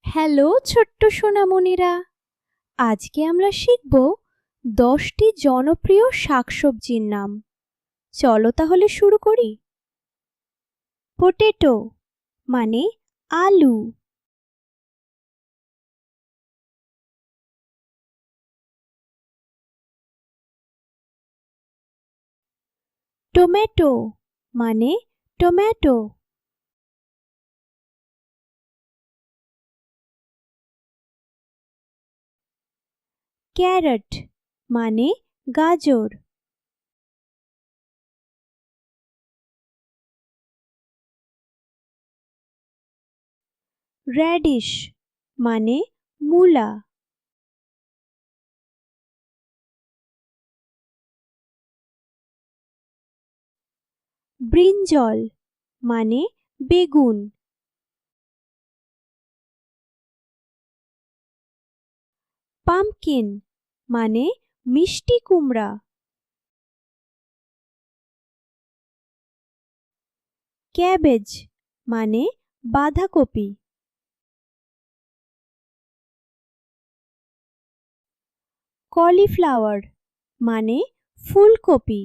Hello ছোট্ট সোনামণিরা, আজকে আমরা শিখব 10টি জনপ্রিয় শাকসবজির নাম। চলো তাহলে শুরু করি। পটেটো মানে আলু। টমেটো মানে টমেটো। ক্যারট মানে গাজর। র্যাডিশ মানে মূলা। ব্রিঞ্জল মানে বেগুন। পাম্পকিন মানে মিষ্টি কুমড়া। ক্যাবেজ মানে বাঁধাকপি। কলিফ্লাওয়ার মানে ফুলকপি।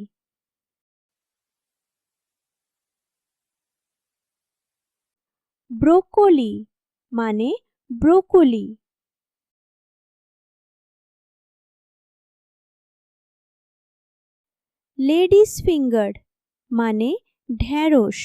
ব্রোকলি মানে ব্রোকলি। লেডিস ফিঙ্গার মানে ঢ্যাঁড়স।